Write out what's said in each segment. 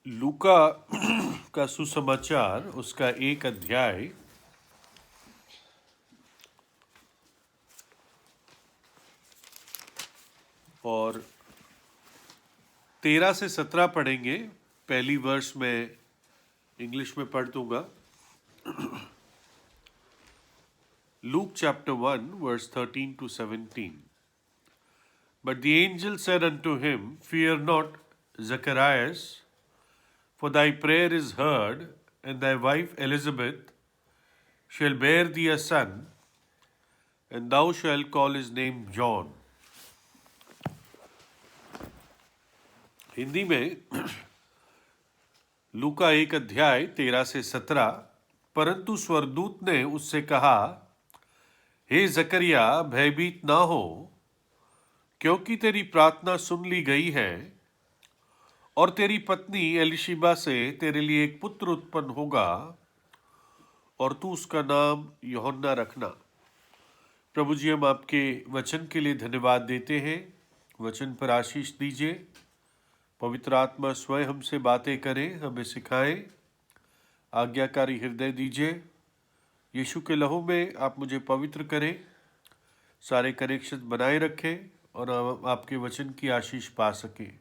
लूका का सुसमाचार उसका 1 अध्याय और 13 से 17 पढ़ेंगे। पहली वर्ष में इंग्लिश में पढ़ दूंगा। Luke chapter 1 verse 13 to 17. But the angel said unto him, Fear not, Zacharias, for thy prayer is heard, and thy wife Elizabeth shall bear thee a son, and thou shalt call his name John. Hindi में लूका 1 अध्याय 13 से 17। परंतु स्वर्गदूत ने उससे कहा, हे जकरिया, भयभीत ना हो, क्योंकि तेरी प्रार्थना सुन ली गई है, और तेरी पत्नी एलिशिबा से तेरे लिए एक पुत्र उत्पन्न होगा, और तू उसका नाम यूहन्ना रखना। प्रभु जी, हम आपके वचन के लिए धन्यवाद देते हैं। वचन पर आशीष दीजिए। पवित्र आत्मा स्वयं हमसे बातें करें, हमें सिखाएं, आज्ञाकारी हृदय दीजिए। यीशु के लहू में आप मुझे पवित्र करें, सारे कनेक्शन बनाए रखें और हम आपके वचन की आशीष पा सकें।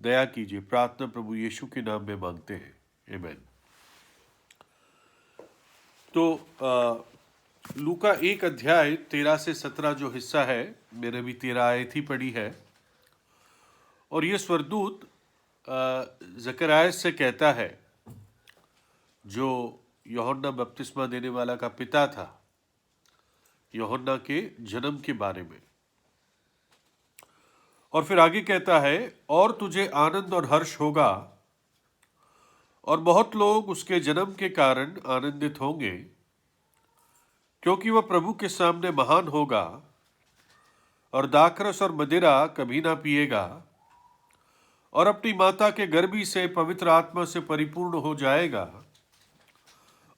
दया कीजिए। प्रार्थना प्रभु यीशु के नाम में मांगते हैं, आमीन। तो लूका 1 अध्याय 13 से 17 जो हिस्सा है, मैंने भी 13 आयत ही पढ़ी है। और ये स्वर्गदूत जकरयास से कहता है, जो यूहन्ना बपतिस्मा देने वाला का पिता था, यूहन्ना के जन्म के बारे में। और फिर आगे कहता है, और तुझे आनंद और हर्ष होगा, और बहुत लोग उसके जन्म के कारण आनंदित होंगे, क्योंकि वह प्रभु के सामने महान होगा, और दाखरस और मदिरा कभी ना पिएगा, और अपनी माता के गर्भी से पवित्र आत्मा से परिपूर्ण हो जाएगा,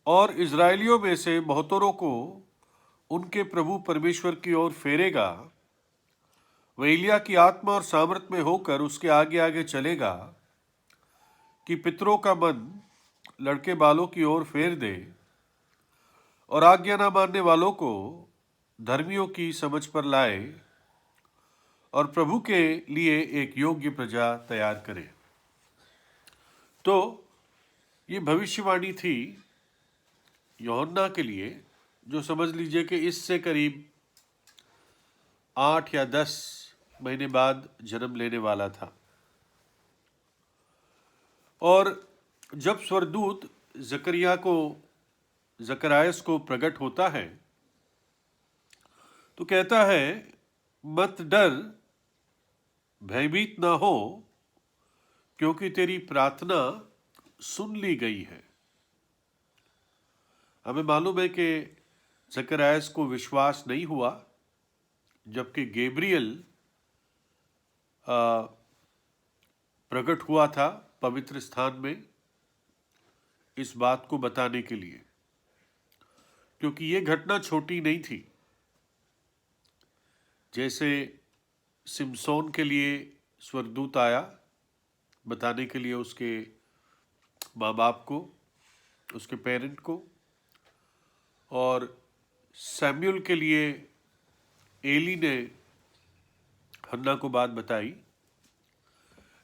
और इजराइलियों में से बहुतों को उनके प्रभु परमेश्वर की ओर फेरेगा। वह एलिया की आत्मा और सामर्थ में होकर उसके आगे आगे चलेगा, कि पितरों का मन लड़के बालों की ओर फेर दे, और आज्ञा न मानने वालों को धर्मियों की समझ पर लाए, और प्रभु के लिए एक योग्य प्रजा तैयार करे। तो ये भविष्यवाणी थी यूहन्ना के लिए, जो समझ लीजिए कि इससे करीब 8 या 10 महीने बाद जन्म लेने वाला था। और जब स्वर्गदूत जकरयास को प्रकट होता है, तो कहता है, मत डर, भयभीत ना हो, क्योंकि तेरी प्रार्थना सुन ली गई है। हमें मालूम है कि जकरयास को विश्वास नहीं हुआ, जबकि गैब्रियल प्रकट हुआ था पवित्र स्थान में इस बात को बताने के लिए, क्योंकि ये घटना छोटी नहीं थी। जैसे सिमसोन के लिए स्वर्गदूत आया बताने के लिए उसके माँ बाप को, उसके पेरेंट को, और सैमुअल के लिए एली ने हन्ना को बात बताई।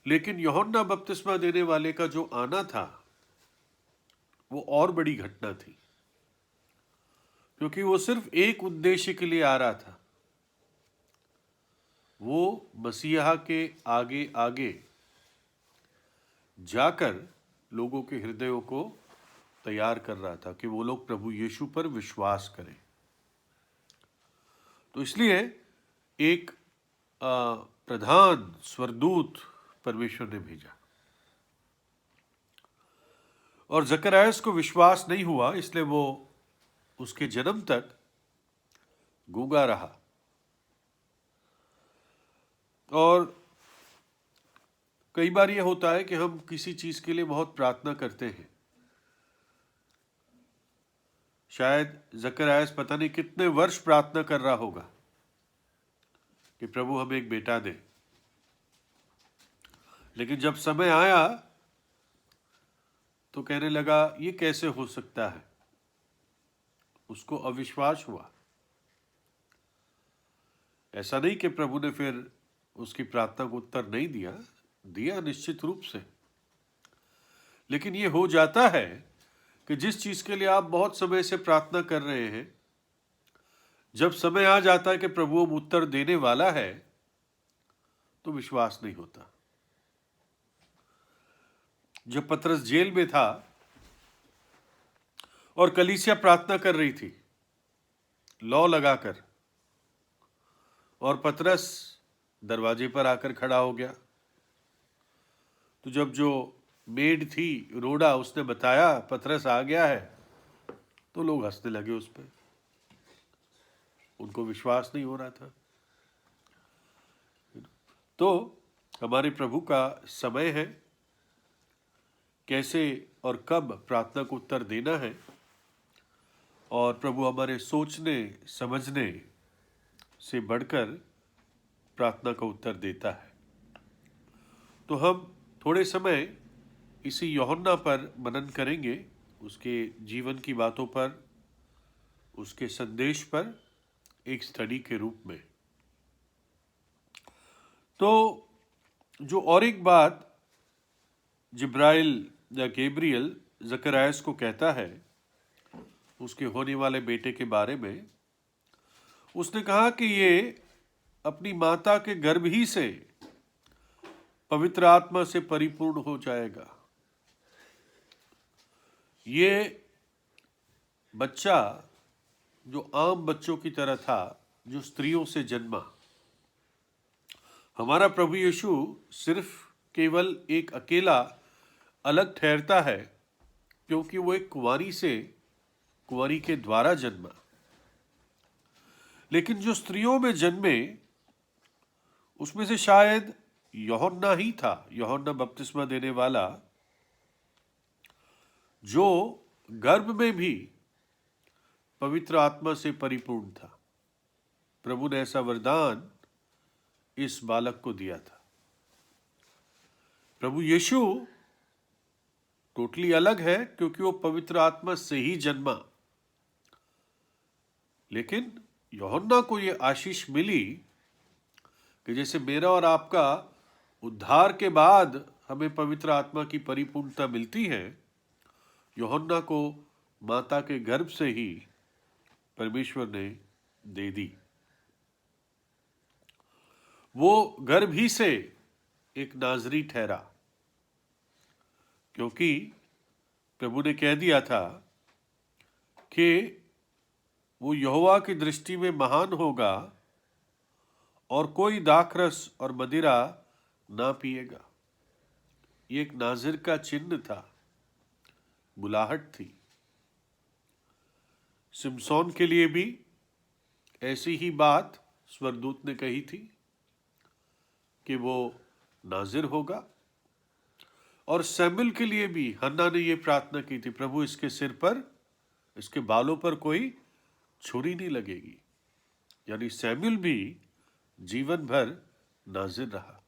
लेकिन यूहन्ना बपतिस्मा देने वाले का जो आना था, वो और बड़ी घटना थी, क्योंकि वो सिर्फ एक उद्देश्य के लिए आ रहा था। वो मसीहा के आगे आगे जाकर लोगों के हृदयों को तैयार कर रहा था कि वो लोग प्रभु यीशु पर विश्वास करें। तो इसलिए एक प्रधान स्वर्गदूत परमेश्वर ने भेजा, और जकरयास को विश्वास नहीं हुआ, इसलिए वो उसके जन्म तक गूंगा रहा। और कई बार ये होता है कि हम किसी चीज के लिए बहुत प्रार्थना करते हैं। शायद जकरयास पता नहीं कितने वर्ष प्रार्थना कर रहा होगा कि प्रभु हमें एक बेटा दे। लेकिन जब समय आया तो कहने लगा ये कैसे हो सकता है, उसको अविश्वास हुआ। ऐसा नहीं कि प्रभु ने फिर उसकी प्रार्थना को उत्तर नहीं दिया, दिया निश्चित रूप से। लेकिन ये हो जाता है कि जिस चीज के लिए आप बहुत समय से प्रार्थना कर रहे हैं, जब समय आ जाता है कि प्रभु अब उत्तर देने वाला है, तो विश्वास नहीं होता। जब पतरस जेल में था और कलीसिया प्रार्थना कर रही थी लौ लगाकर, और पतरस दरवाजे पर आकर खड़ा हो गया, तो जब जो मेड थी रोड़ा, उसने बताया पतरस आ गया है, तो लोग हंसने लगे उस पर। उनको विश्वास नहीं हो रहा था। तो हमारे प्रभु का समय है, कैसे और कब प्रार्थना को उत्तर देना है, और प्रभु हमारे सोचने समझने से बढ़कर प्रार्थना का उत्तर देता है। तो हम थोड़े समय इसी यूहन्ना पर मनन करेंगे, उसके जीवन की बातों पर, उसके संदेश पर एक स्टडी के रूप में। तो जो और एक बात जिब्राइल या गैब्रियल जकरयास को कहता है उसके होने वाले बेटे के बारे में, उसने कहा कि ये अपनी माता के गर्भ ही से पवित्र आत्मा से परिपूर्ण हो जाएगा। ये बच्चा जो आम बच्चों की तरह था, जो स्त्रियों से जन्मा, हमारा प्रभु यीशु सिर्फ केवल एक अकेला अलग ठहरता है क्योंकि वो एक कुंवारी के द्वारा जन्मा। लेकिन जो स्त्रियों में जन्मे, उसमें से शायद यूहन्ना ही था, यूहन्ना बपतिस्मा देने वाला, जो गर्भ में भी पवित्र आत्मा से परिपूर्ण था। प्रभु ने ऐसा वरदान इस बालक को दिया था। प्रभु यीशु टोटली अलग है क्योंकि वो पवित्र आत्मा से ही जन्मा। लेकिन यूहन्ना को ये आशीष मिली कि जैसे मेरा और आपका उद्धार के बाद हमें पवित्र आत्मा की परिपूर्णता मिलती है, यूहन्ना को माता के गर्भ से ही परमेश्वर ने दे दी। वो गर्भ ही से एक नाजरी ठहरा, क्योंकि प्रभु ने कह दिया था कि वो यहोवा की दृष्टि में महान होगा और कोई दाखरस और मदिरा ना पिएगा। ये एक नाजिर का चिन्ह था, बुलाहट थी। सिमसोन के लिए भी ऐसी ही बात स्वर्गदूत ने कही थी कि वो नाजिर होगा। और सैमुअल के लिए भी हन्ना ने ये प्रार्थना की थी, प्रभु इसके सिर पर, इसके बालों पर कोई छुरी नहीं लगेगी। यानी सैमुअल भी जीवन भर नाजिर रहा।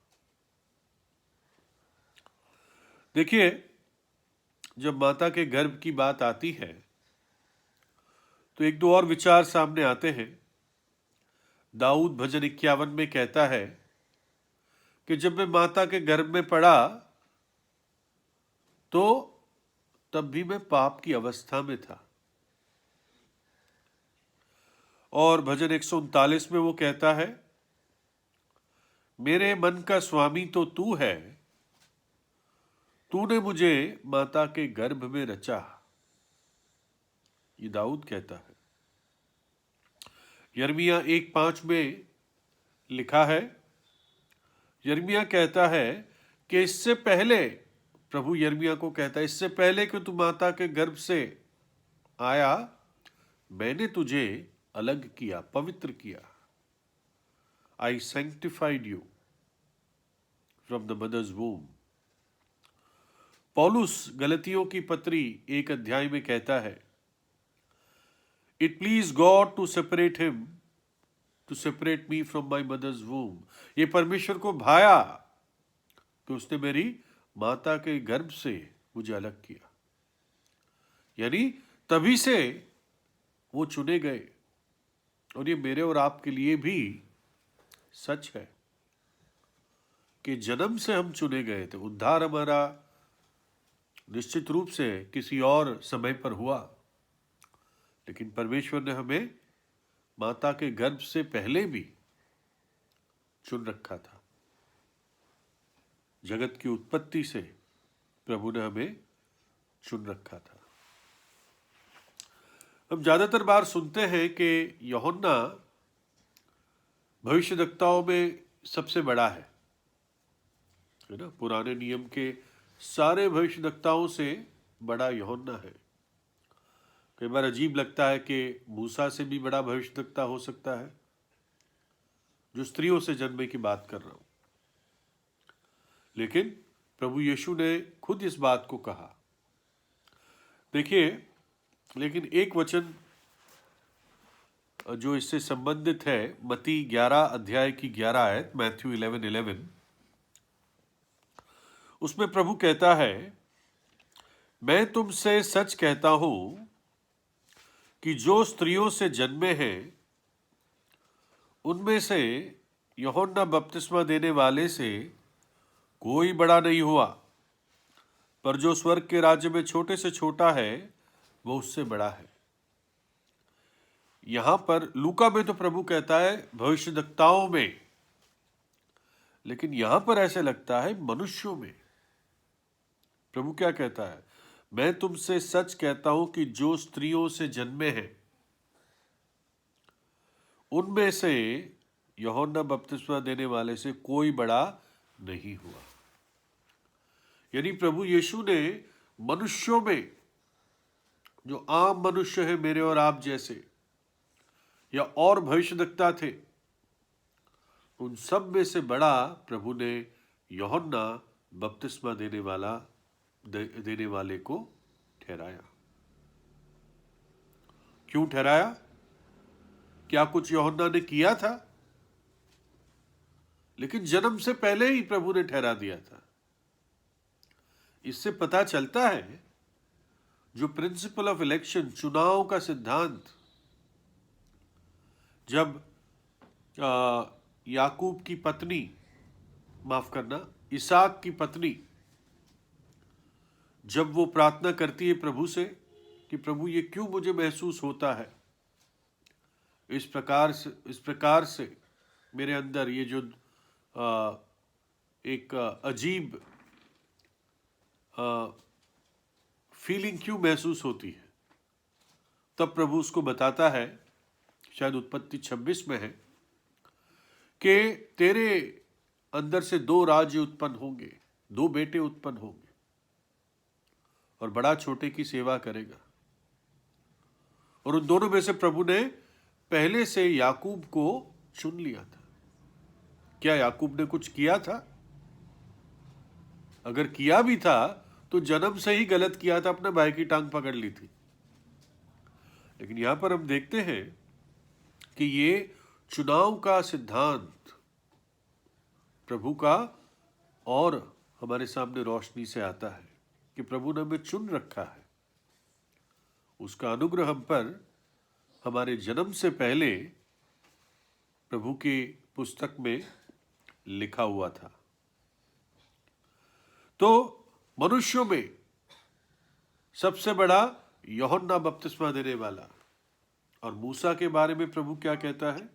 देखिए, जब माता के गर्भ की बात आती है तो एक दो और विचार सामने आते हैं। दाऊद भजन 51 में कहता है कि जब मैं माता के गर्भ में पड़ा तो तब भी मैं पाप की अवस्था में था। और भजन 139 में वो कहता है, मेरे मन का स्वामी तो तू है, तूने मुझे माता के गर्भ में रचा। ये दाऊद कहता है। यिर्मयाह 1:5 में लिखा है, यिर्मयाह कहता है कि इससे पहले, प्रभु यिर्मयाह को कहता है, इससे पहले कि तू माता के गर्भ से आया, मैंने तुझे अलग किया, पवित्र किया। I sanctified you from the mother's womb. पौलुस गलतियों की पत्री 1 अध्याय में कहता है, it please God to separate him, to separate me from my mother's womb. ये परमेश्वर को भाया कि उसने मेरी माता के गर्भ से मुझे अलग किया। यानी तभी से वो चुने गए। और ये मेरे और आपके लिए भी सच है कि जन्म से हम चुने गए थे। उद्धार हमारा निश्चित रूप से किसी और समय पर हुआ, लेकिन परमेश्वर ने हमें माता के गर्भ से पहले भी चुन रखा था। जगत की उत्पत्ति से प्रभु ने हमें चुन रखा था। हम ज्यादातर बार सुनते हैं कि यूहन्ना भविष्यद्वक्ताओं में सबसे बड़ा है ना। पुराने नियम के सारे भविष्यद्वक्ताओं से बड़ा यूहन्ना है। कई बार अजीब लगता है कि मूसा से भी बड़ा भविष्यद्वक्ता हो सकता है, जो स्त्रियों से जन्मे की बात कर रहा हूं। लेकिन प्रभु यीशु ने खुद इस बात को कहा। देखिए, लेकिन एक वचन जो इससे संबंधित है, मत्ती 11 अध्याय की 11 आयत, मैथ्यू 11:11, उसमें प्रभु कहता है, मैं तुमसे सच कहता हूं कि जो स्त्रियों से जन्मे हैं उनमें से यूहन्ना बपतिस्मा देने वाले से कोई बड़ा नहीं हुआ, पर जो स्वर्ग के राज्य में छोटे से छोटा है वो उससे बड़ा है। यहां पर लूका में तो प्रभु कहता है भविष्यद्वक्ताओं में, लेकिन यहां पर ऐसे लगता है मनुष्यों में। प्रभु क्या कहता है? मैं तुमसे सच कहता हूं कि जो स्त्रियों से जन्मे हैं उनमें से यूहन्ना बपतिस्मा देने वाले से कोई बड़ा नहीं हुआ। यानी प्रभु यीशु ने मनुष्यों में, जो आम मनुष्य है मेरे और आप जैसे, या और भविष्यद्वक्ता थे, उन सब में से बड़ा प्रभु ने यूहन्ना बपतिस्मा देने वाले को ठहराया। क्यों ठहराया? क्या कुछ यूहन्ना ने किया था? लेकिन जन्म से पहले ही प्रभु ने ठहरा दिया था। इससे पता चलता है जो प्रिंसिपल ऑफ इलेक्शन, चुनाव का सिद्धांत, जब याकूब की पत्नी, माफ करना, इसहाक की पत्नी, जब वो प्रार्थना करती है प्रभु से कि प्रभु ये क्यों मुझे महसूस होता है, इस प्रकार से मेरे अंदर ये जो एक अजीब फीलिंग क्यों महसूस होती है, तब प्रभु उसको बताता है, शायद उत्पत्ति 26 में है, कि तेरे अंदर से 2 राज्य उत्पन्न होंगे, 2 बेटे उत्पन्न होंगे, और बड़ा छोटे की सेवा करेगा। और उन दोनों में से प्रभु ने पहले से याकूब को चुन लिया था। क्या याकूब ने कुछ किया था? अगर किया भी था तो जन्म से ही गलत किया था, अपने भाई की टांग पकड़ ली थी। लेकिन यहां पर हम देखते हैं कि ये चुनाव का सिद्धांत प्रभु का और हमारे सामने रोशनी से आता है कि प्रभु ने हमें चुन रखा है। उसका अनुग्रह हम पर हमारे जन्म से पहले प्रभु की पुस्तक में लिखा हुआ था। तो मनुष्यों में सबसे बड़ा यूहन्ना बपतिस्मा देने वाला। और मूसा के बारे में प्रभु क्या कहता है?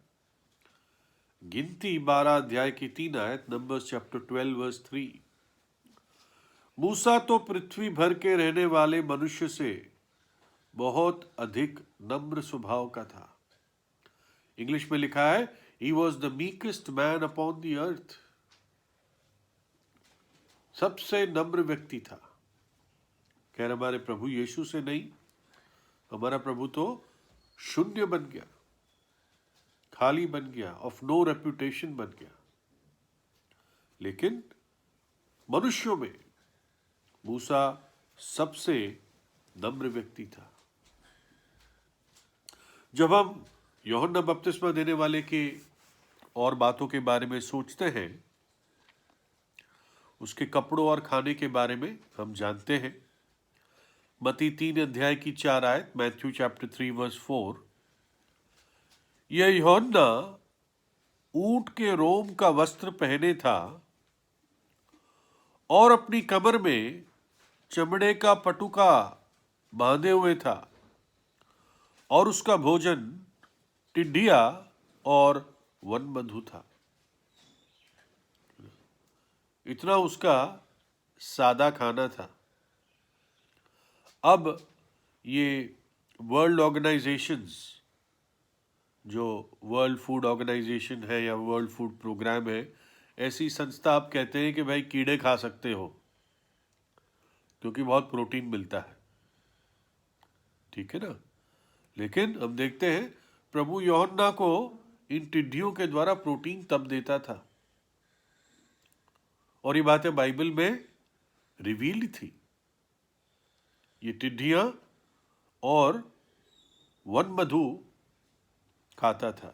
गिनती 12 अध्याय की 3 आयत, नंबर्स चैप्टर 12 वर्स 3, मूसा तो पृथ्वी भर के रहने वाले मनुष्य से बहुत अधिक नम्र स्वभाव का था। इंग्लिश में लिखा है, he was the meekest man upon the earth। सबसे नम्र व्यक्ति था। खैर हमारे प्रभु यीशु से नहीं, हमारा प्रभु तो शून्य बन गया, खाली बन गया, ऑफ नो रेपुटेशन बन गया। लेकिन मनुष्यों में मूसा सबसे नम्र व्यक्ति था। जब हम यूहन्ना बपतिस्मा देने वाले के और बातों के बारे में सोचते हैं, उसके कपड़ों और खाने के बारे में हम जानते हैं। मत्ती 3 अध्याय की 4 आयत, मैथ्यू चैप्टर 3 वर्स 4। यह यूहन्ना ऊंट के रोम का वस्त्र पहने था और अपनी कमर में चमड़े का पटुका बांधे हुए था, और उसका भोजन टिड्डिया और वनमधु था। इतना उसका सादा खाना था। अब ये वर्ल्ड ऑर्गेनाइजेशंस, जो वर्ल्ड फूड ऑर्गेनाइजेशन है या वर्ल्ड फूड प्रोग्राम है, ऐसी संस्था आप कहते हैं कि भाई कीड़े खा सकते हो क्योंकि बहुत प्रोटीन मिलता है, ठीक है ना। लेकिन हम देखते हैं प्रभु यूहन्ना को इन टिड्डियों के द्वारा प्रोटीन तब देता था, और ये बातें बाइबल में रिवील थी। ये टिड्डियां और वनमधु खाता था,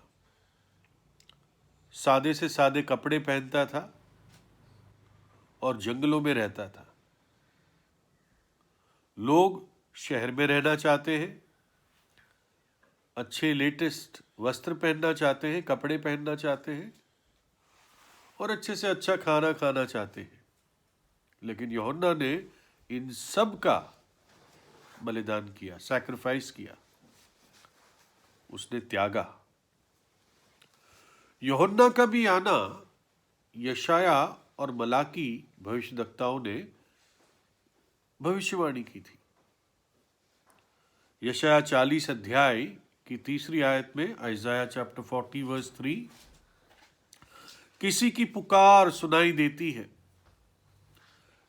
सादे से सादे कपड़े पहनता था और जंगलों में रहता था। लोग शहर में रहना चाहते हैं, अच्छे लेटेस्ट वस्त्र पहनना चाहते हैं, कपड़े पहनना चाहते हैं, और अच्छे से अच्छा खाना खाना चाहते हैं। लेकिन यूहन्ना ने इन सब का बलिदान किया, सैक्रिफाइस किया, उसने त्यागा। यूहन्ना का भी आना यशाया और मलाकी भविष्यद्वक्ताओं ने भविष्यवाणी की थी। यशाया 40 अध्याय की 3 आयत में, आइजाया चैप्टर 40 वर्स 3, किसी की पुकार सुनाई देती है,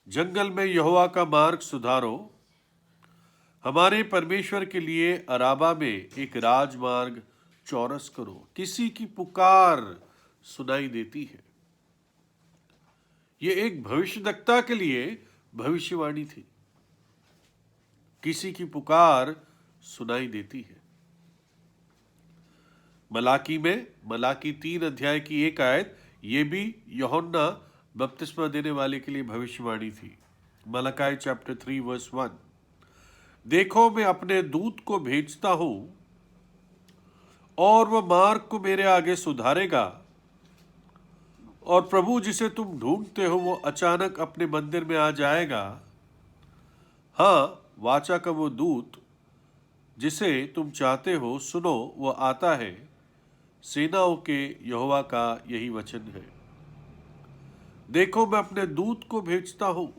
जंगल में यहोवा का मार्ग सुधारो, हमारे परमेश्वर के लिए अराबा में एक राजमार्ग चौरस करो। किसी की पुकार सुनाई देती है। यह एक भविष्यद्वक्ता के लिए भविष्यवाणी थी। किसी की पुकार सुनाई देती है। मलाकी में, मलाकी 3 अध्याय की 1 आयत, ये भी यूहन्ना बपतिस्मा देने वाले के लिए भविष्यवाणी थी। मलाकी चैप्टर 3 वर्स 1, देखो मैं अपने दूत को भेजता हूं और वह मार्ग को मेरे आगे सुधारेगा, और प्रभु जिसे तुम ढूंढते हो वो अचानक अपने मंदिर में आ जाएगा। हाँ, वाचा का वो दूत जिसे तुम चाहते हो, सुनो वह आता है, सेनाओं के यहोवा का यही वचन है। देखो मैं अपने दूत को भेजता हूं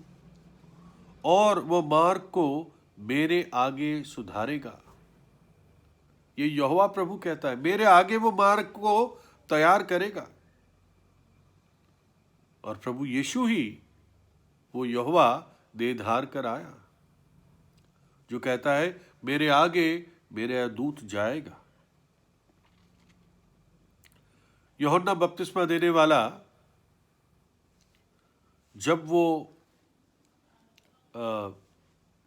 और वह मार्ग को मेरे आगे सुधारेगा। ये यहोवा प्रभु कहता है, मेरे आगे वो मार्ग को तैयार करेगा। और प्रभु यीशु ही वो यहोवा देह धार कर आया, जो कहता है मेरे आगे मेरा दूत जाएगा। यूहन्ना बपतिस्मा देने वाला जब वो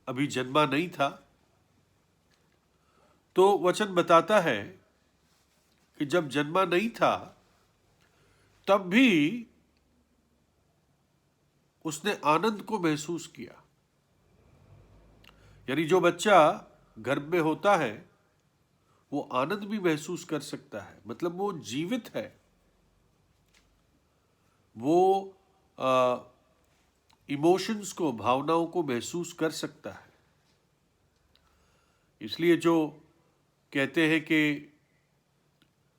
अभी जन्मा नहीं था, तो वचन बताता है कि जब जन्मा नहीं था तब भी उसने आनंद को महसूस किया। यानी जो बच्चा गर्भ में होता है वो आनंद भी महसूस कर सकता है, मतलब वो जीवित है, वो इमोशंस को, भावनाओं को महसूस कर सकता है। इसलिए जो कहते हैं कि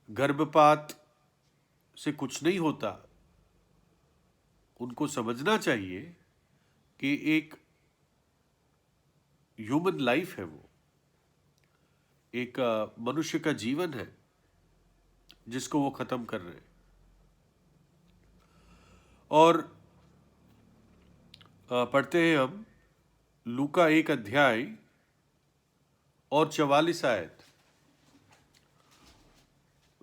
गर्भपात से कुछ नहीं होता, उनको समझना चाहिए कि एक ह्यूमन लाइफ है, वो एक मनुष्य का जीवन है जिसको वो खत्म कर रहे हैं। और पढ़ते हैं हम लूका 1 अध्याय और 44 आयत।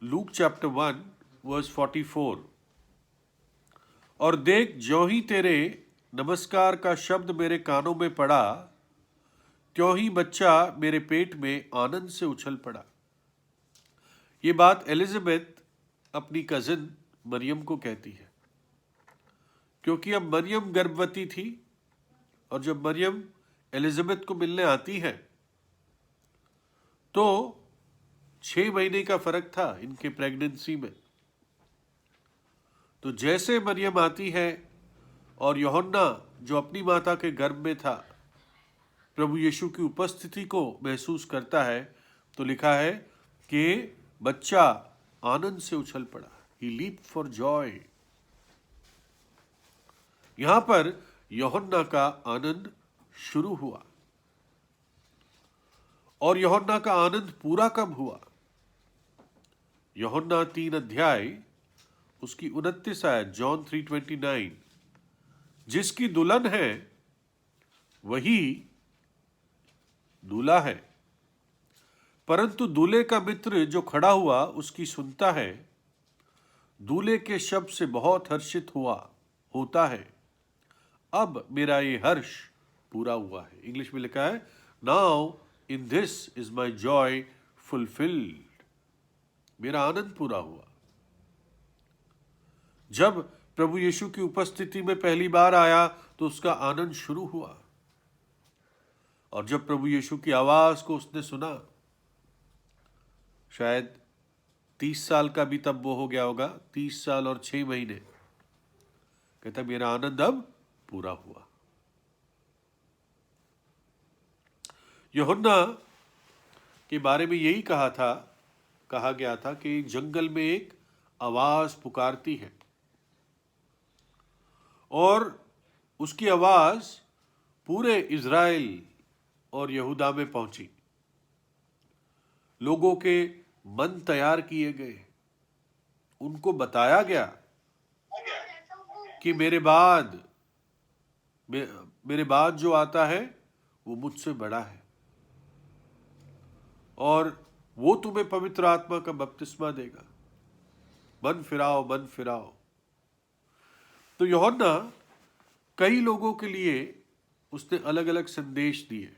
लूक चैप्टर 1 वर्स 44, और देख ज्यों ही तेरे नमस्कार का शब्द मेरे कानों में पड़ा, त्यों ही बच्चा मेरे पेट में आनंद से उछल पड़ा। ये बात एलिजाबेथ अपनी कजिन मरियम को कहती है, क्योंकि अब मरियम गर्भवती थी, और जब मरियम एलिजाबेथ को मिलने आती है तो 6 महीने का फर्क था इनके प्रेगनेंसी में। तो जैसे मरियम आती है और यूहन्ना जो अपनी माता के गर्भ में था प्रभु यीशु की उपस्थिति को महसूस करता है, तो लिखा है कि बच्चा आनंद से उछल पड़ा, ही लीप फॉर जॉय। यहां पर यूहन्ना का आनंद शुरू हुआ। और यूहन्ना का आनंद पूरा कब हुआ? यूहन्ना 3 अध्याय उसकी 29 आयत, जॉन 3:29, जिसकी दुल्हन है वही दूल्हा है, परंतु दूल्हे का मित्र जो खड़ा हुआ उसकी सुनता है, दूल्हे के शब्द से बहुत हर्षित होता है। अब मेरा ये हर्ष पूरा हुआ है। इंग्लिश में लिखा है, now in this is my Joy fulfilled. मेरा आनंद पूरा हुआ। जब प्रभु यीशु की उपस्थिति में पहली बार आया तो उसका आनंद शुरू हुआ। और जब प्रभु यीशु की आवाज को उसने सुना, शायद 30 साल का भी तब वो हो गया होगा, 30 साल और 6 महीने, कहता मेरा आनंद अब पूरा हुआ। यूहन्ना के बारे में यही कहा गया था कि जंगल में एक आवाज पुकारती है और उसकी आवाज पूरे इज़राइल और यहूदा में पहुंची। लोगों के मन तैयार किए गए, उनको बताया गया कि मेरे बाद जो आता है वो मुझसे बड़ा है और वो तुम्हें पवित्र आत्मा का बपतिस्मा देगा। मन फिराओ, मन फिराओ। तो यूहन्ना कई लोगों के लिए उसने अलग अलग संदेश दिए।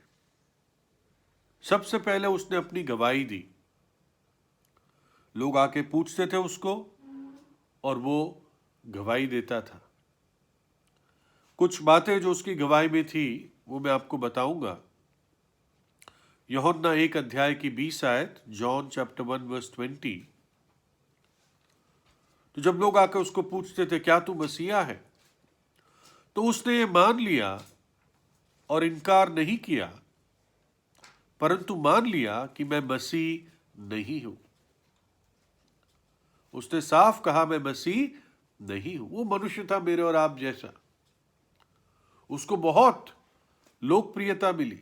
सबसे पहले उसने अपनी गवाही दी। लोग आके पूछते थे उसको और वो गवाही देता था। कुछ बातें जो उसकी गवाही में थी वो मैं आपको बताऊंगा। यूहन्ना 1 अध्याय की 20 आयत, जॉन चैप्टर 1 वर्स 20। तो जब लोग आकर उसको पूछते थे क्या तू मसीहा है, तो उसने ये मान लिया और इनकार नहीं किया, परंतु मान लिया कि मैं मसीह नहीं हूं। उसने साफ कहा मैं मसीह नहीं हूं। वो मनुष्य था मेरे और आप जैसा। उसको बहुत लोकप्रियता मिली,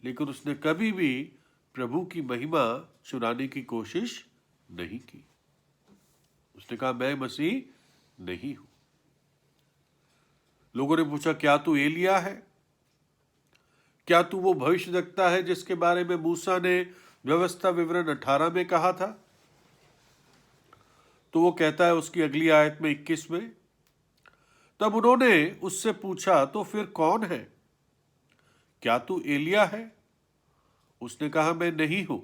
लेकिन उसने कभी भी प्रभु की महिमा चुराने की कोशिश नहीं की। उसने कहा मैं मसीह नहीं हूं। लोगों ने पूछा क्या तू एलिया है? क्या तू वो भविष्यद्वक्ता है जिसके बारे में मूसा ने व्यवस्था विवरण 18 में कहा था? तो वो कहता है उसकी अगली आयत में 21 में, तब उन्होंने उससे पूछा तो फिर कौन है? क्या तू एलिया है? उसने कहा मैं नहीं हूं।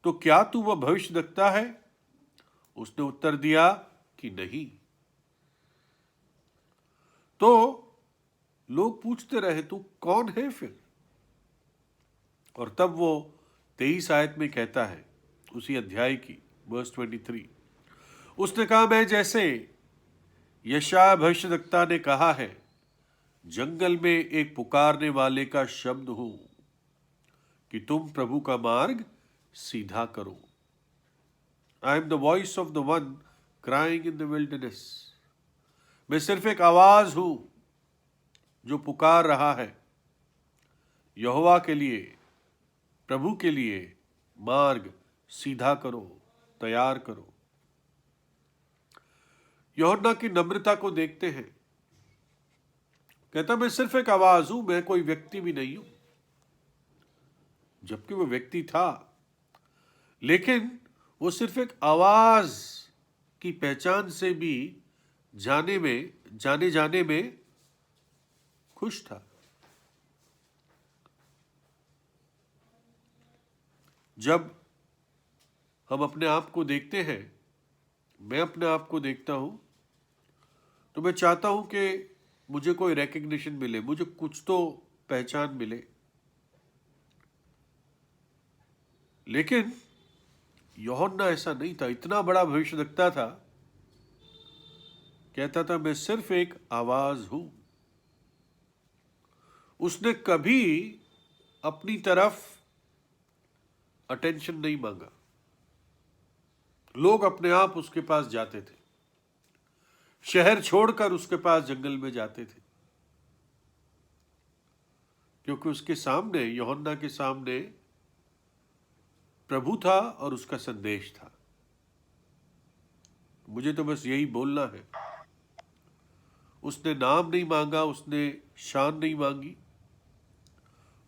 तो क्या तू वह भविष्यद्वक्ता है? उसने उत्तर दिया कि नहीं। तो लोग पूछते रहे तू कौन है फिर? और तब वो 23 आयत में कहता है उसी अध्याय की वर्स 23, उसने कहा मैं जैसे यशायाह भविष्यद्वक्ता ने कहा है, जंगल में एक पुकारने वाले का शब्द हूं कि तुम प्रभु का मार्ग सीधा करो। I am the voice of the one crying in the wilderness. मैं सिर्फ एक आवाज हूं जो पुकार रहा है, यहोवा के लिए, प्रभु के लिए मार्ग सीधा करो, तैयार करो। यूहन्ना की नम्रता को देखते हैं। कहता मैं सिर्फ एक आवाज हूं, मैं कोई व्यक्ति भी नहीं हूं। जबकि वो व्यक्ति था, लेकिन वो सिर्फ एक आवाज की पहचान से भी जाने जाने में खुश था। जब हम अपने आप को देखते हैं, मैं अपने आप को देखता हूं, तो मैं चाहता हूं कि मुझे कोई रिकग्निशन मिले, मुझे कुछ तो पहचान मिले। लेकिन यूहन्ना ऐसा नहीं था, इतना बड़ा भविष्यवक्ता था, कहता था मैं सिर्फ एक आवाज हूं। उसने कभी अपनी तरफ अटेंशन नहीं मांगा, लोग अपने आप उसके पास जाते थे, शहर छोड़कर उसके पास जंगल में जाते थे, क्योंकि उसके सामने, यूहन्ना के सामने प्रभु था और उसका संदेश था। मुझे तो बस यही बोलना है। उसने नाम नहीं मांगा, उसने शान नहीं मांगी,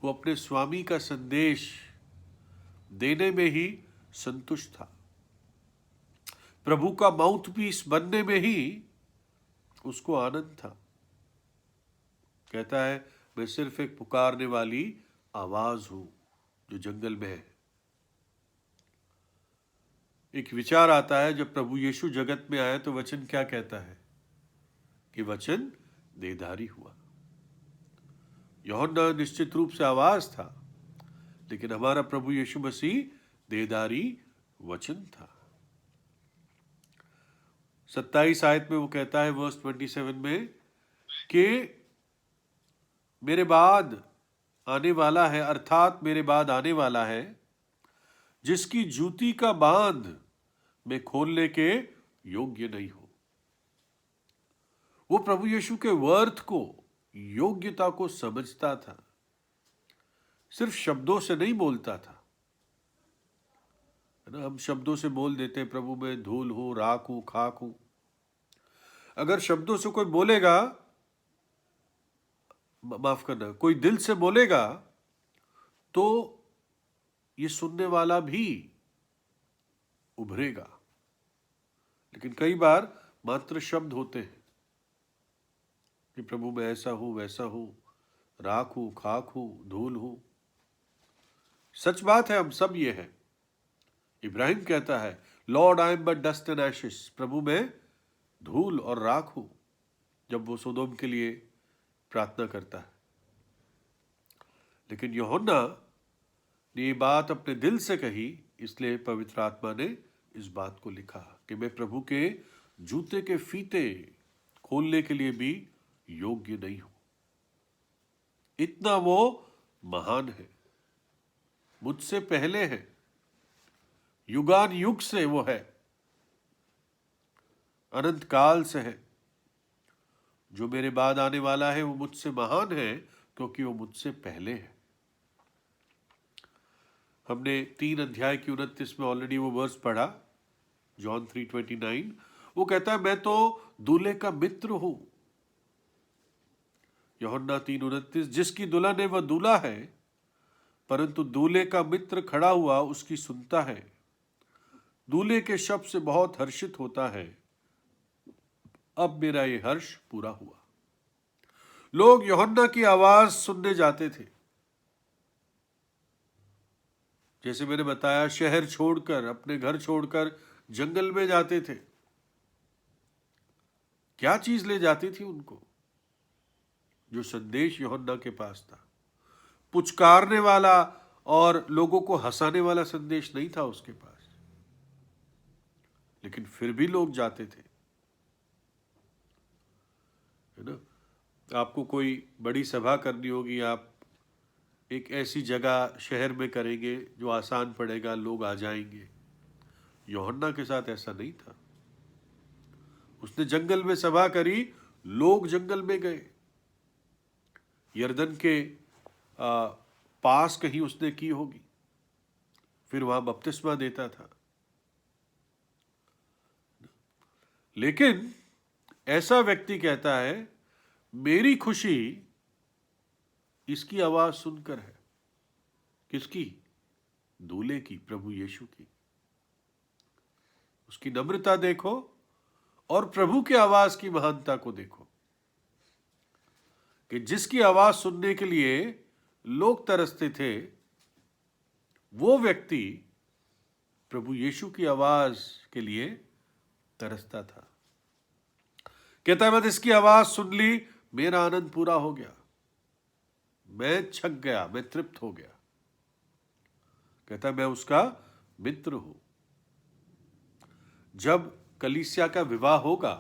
वो अपने स्वामी का संदेश देने में ही संतुष्ट था। प्रभु का माउथपीस बनने में ही उसको आनंद था। कहता है मैं सिर्फ एक पुकारने वाली आवाज हूं जो जंगल में है। एक विचार आता है, जब प्रभु यीशु जगत में आया तो वचन क्या कहता है कि वचन देहधारी हुआ। यूहन्ना निश्चित रूप से आवाज था, लेकिन हमारा प्रभु यीशु मसीह देहधारी वचन था। 27 आयत में वो कहता है, वर्स 27 में, कि मेरे बाद आने वाला है, अर्थात मेरे बाद आने वाला है, जिसकी जूती का बांध मैं खोलने के योग्य नहीं हूं। वो प्रभु यीशु के वर्थ को, योग्यता को समझता था, सिर्फ शब्दों से नहीं बोलता था। है ना, हम शब्दों से बोल देते हैं प्रभु मैं धूल हूं, राख हूं, खाक हूं। अगर शब्दों से कोई बोलेगा, माफ करना, कोई दिल से बोलेगा, तो ये सुनने वाला भी उभरेगा। लेकिन कई बार मात्र शब्द होते हैं कि प्रभु मैं ऐसा हूं, वैसा हूं, राख हूं, खाक हूं, धूल हूं। सच बात है, हम सब ये हैं। इब्राहिम कहता है Lord I am but dust and ashes, प्रभु मैं धूल और राख हूं, जब वो सोदोम के लिए प्रार्थना करता है। लेकिन यूहन्ना ने ये बात अपने दिल से कही, इसलिए पवित्र आत्मा ने इस बात को लिखा कि मैं प्रभु के जूते के फीते खोलने के लिए भी योग्य नहीं हूं। इतना वो महान है, मुझसे पहले है, युगान युग से वो है, अनंत काल से है। जो मेरे बाद आने वाला है वो मुझसे महान है, क्योंकि वो मुझसे पहले है। हमने 3 अध्याय की 29 में ऑलरेडी वो वर्स पढ़ा, जॉन 3:29। वो कहता है मैं तो दूल्हे का मित्र हूं। यूहन्ना 3:29, जिसकी दुल्हन है वह दूल्हा है, परंतु दूल्हे का मित्र खड़ा हुआ उसकी सुनता है, दूल्हे के शब्द से बहुत हर्षित होता है। अब मेरा ये हर्ष पूरा हुआ। लोग यूहन्ना की आवाज सुनने जाते थे, जैसे मैंने बताया, शहर छोड़कर, अपने घर छोड़कर जंगल में जाते थे। क्या चीज ले जाती थी उनको? जो संदेश यूहन्ना के पास था, पुचकारने वाला और लोगों को हंसाने वाला संदेश नहीं था उसके पास, लेकिन फिर भी लोग जाते थे। है ना, आपको कोई बड़ी सभा करनी होगी, आप एक ऐसी जगह शहर में करेंगे जो आसान पड़ेगा, लोग आ जाएंगे। यूहन्ना के साथ ऐसा नहीं था। उसने जंगल में सभा करी, लोग जंगल में गए। यरदन के पास कहीं उसने की होगी, फिर वहां बपतिस्मा देता था। लेकिन ऐसा व्यक्ति कहता है मेरी खुशी इसकी आवाज सुनकर है। किसकी? दूल्हे की, प्रभु यीशु की। उसकी नम्रता देखो और प्रभु की आवाज की महानता को देखो, कि जिसकी आवाज सुनने के लिए लोग तरसते थे, वो व्यक्ति प्रभु यीशु की आवाज के लिए तरसता था। कहता है मैंने इसकी आवाज सुन ली, मेरा आनंद पूरा हो गया, मैं छक गया, मैं तृप्त हो गया। कहता मैं उसका मित्र हूं। जब कलीसिया का विवाह होगा,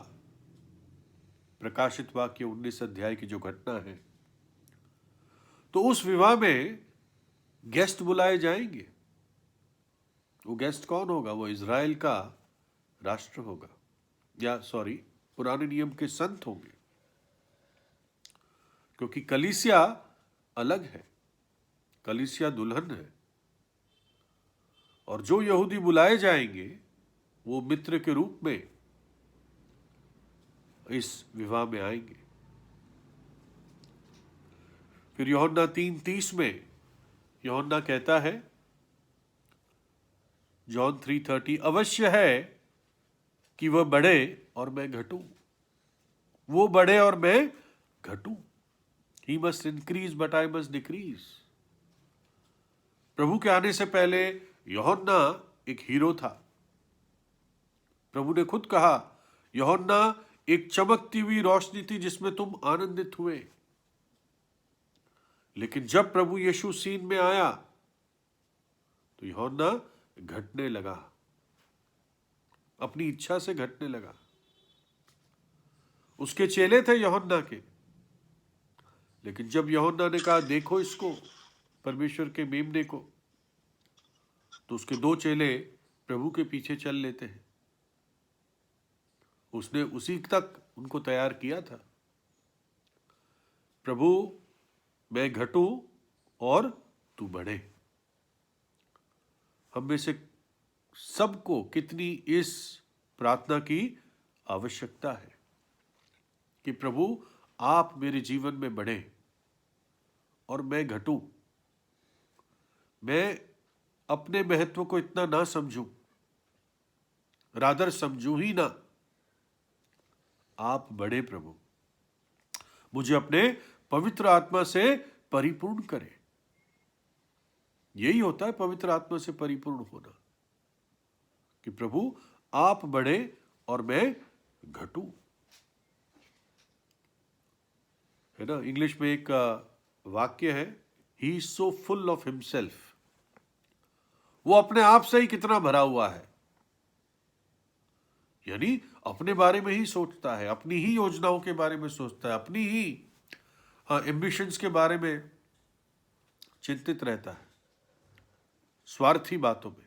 प्रकाशित वाक्य 19 अध्याय की जो घटना है, तो उस विवाह में गेस्ट बुलाए जाएंगे। वो गेस्ट कौन होगा? वो इज़राइल का राष्ट्र होगा, या सॉरी, पुराने नियम के संत होंगे, क्योंकि कलीसिया अलग है, कलीसिया दुल्हन है। और जो यहूदी बुलाए जाएंगे वो मित्र के रूप में इस विवाह में आएंगे। फिर यूहन्ना 3:30 में यूहन्ना कहता है, जॉन 3:30, अवश्य है कि वह बढ़े और मैं घटूं। वो बढ़े और मैं घटूं। He must increase but I must decrease. प्रभु के आने से पहले यूहन्ना एक हीरो था। प्रभु ने खुद कहा, यूहन्ना एक चमकती हुई रोशनी थी जिसमें तुम आनंदित हुए। लेकिन जब प्रभु यीशु सीन में आया तो यूहन्ना घटने लगा, अपनी इच्छा से घटने लगा। उसके चेले थे यूहन्ना के, लेकिन जब यूहन्ना ने कहा देखो इसको, परमेश्वर के मेमने को, तो उसके दो चेले प्रभु के पीछे चल लेते हैं। उसने उसी तक उनको तैयार किया था। प्रभु मैं घटूं और तू बढ़े। हम में से सबको कितनी इस प्रार्थना की आवश्यकता है कि प्रभु आप मेरे जीवन में बढ़े और मैं घटूं। मैं अपने महत्व को इतना ना समझूं, रादर समझूं ही ना, आप बढ़े प्रभु। मुझे अपने पवित्र आत्मा से परिपूर्ण करें। यही होता है पवित्र आत्मा से परिपूर्ण होना, कि प्रभु आप बढ़े और मैं घटूं। है ना, इंग्लिश में एक वाक्य है, he is so full of himself. वो अपने आप से ही कितना भरा हुआ है, यानी अपने बारे में ही सोचता है, अपनी ही योजनाओं के बारे में सोचता है, अपनी ही एम्बिशंस के बारे में चिंतित रहता है। स्वार्थी बातों में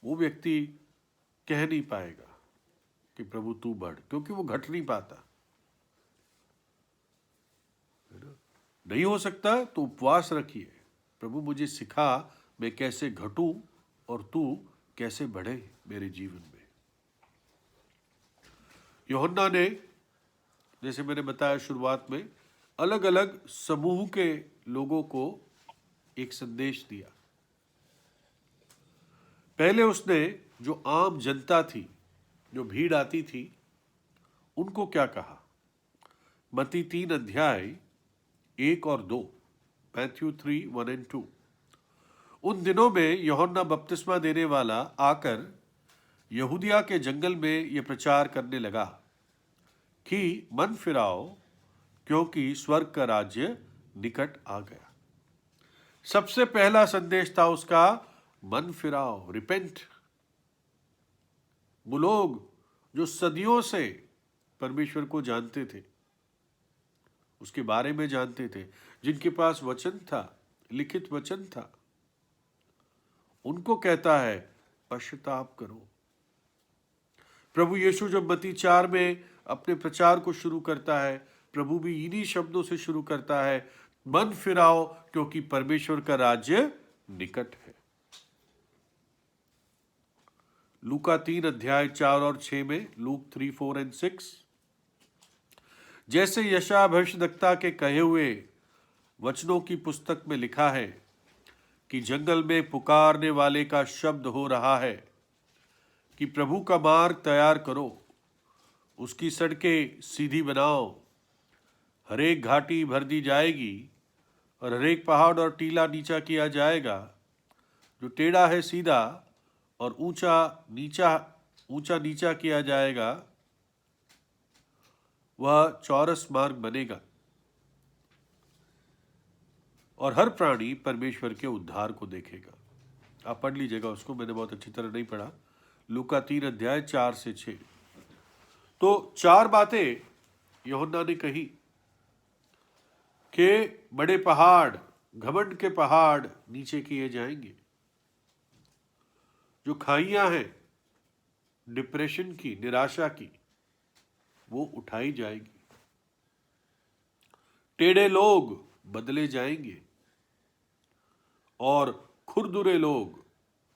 वो व्यक्ति कह नहीं पाएगा कि प्रभु तू बढ़, क्योंकि वो घट नहीं पाता। नहीं हो सकता तो उपवास रखिए, प्रभु मुझे सिखा मैं कैसे घटूं और तू कैसे बढ़े मेरे जीवन में। यूहन्ना ने, जैसे मैंने बताया शुरुआत में, अलग अलग समूह के लोगों को एक संदेश दिया। पहले उसने जो आम जनता थी, जो भीड़ आती थी, उनको क्या कहा? मत्ती 3 अध्याय 1 और 2, मैथ्यू 3:1-2। उन दिनों में यूहन्ना बपतिस्मा देने वाला आकर यहूदिया के जंगल में यह प्रचार करने लगा कि मन फिराओ, क्योंकि स्वर्ग का राज्य निकट आ गया। सबसे पहला संदेश था उसका, मन फिराओ, रिपेंट। वो लोग जो सदियों से परमेश्वर को जानते थे, उसके बारे में जानते थे, जिनके पास वचन था, लिखित वचन था, उनको कहता है पश्चाताप करो। प्रभु यीशु जब मत्ती 4 में अपने प्रचार को शुरू करता है, प्रभु भी इन्हीं शब्दों से शुरू करता है, मन फिराओ क्योंकि परमेश्वर का राज्य निकट है। लूका 3 अध्याय 4 और 6 में, लूक 3, 4 and 6, जैसे यशायाह भविष्यद्वक्ता के कहे हुए वचनों की पुस्तक में लिखा है कि जंगल में पुकारने वाले का शब्द हो रहा है कि प्रभु का मार्ग तैयार करो, उसकी सड़कें सीधी बनाओ। हरेक घाटी भर दी जाएगी और हरेक पहाड़ और टीला नीचा किया जाएगा। जो टेढ़ा है सीधा और ऊंचा नीचा किया जाएगा, वह चौरस मार्ग बनेगा और हर प्राणी परमेश्वर के उद्धार को देखेगा। आप पढ़ लीजिएगा उसको, मैंने बहुत अच्छी तरह नहीं पढ़ा। लूका 3 अध्याय 4 से 6। तो 4 बातें यूहन्ना ने कही कि बड़े पहाड़, घमंड के पहाड़ नीचे किए जाएंगे, जो खाइयां हैं डिप्रेशन की, निराशा की, वो उठाई जाएगी, टेढ़े लोग बदले जाएंगे और खुरदुरे लोग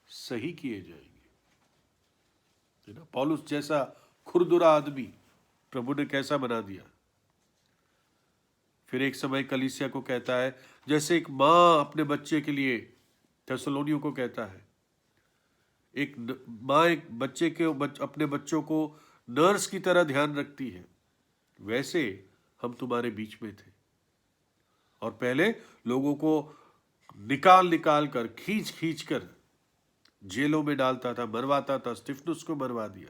सही किए जाएंगे। है ना, पौलुस जैसा खुरदुरा आदमी प्रभु ने कैसा बना दिया। फिर एक समय कलीसिया को कहता है, जैसे एक माँ अपने बच्चे के लिए, थेसलोनियों को कहता है, एक माँ एक बच्चे के अपने बच्चों को नर्स की तरह ध्यान रखती है, वैसे हम तुम्हारे बीच में थे। और पहले लोगों को निकाल निकाल कर, खींच खींच कर जेलों में डालता था, मरवाता था। स्टिफनुस को मरवा दिया।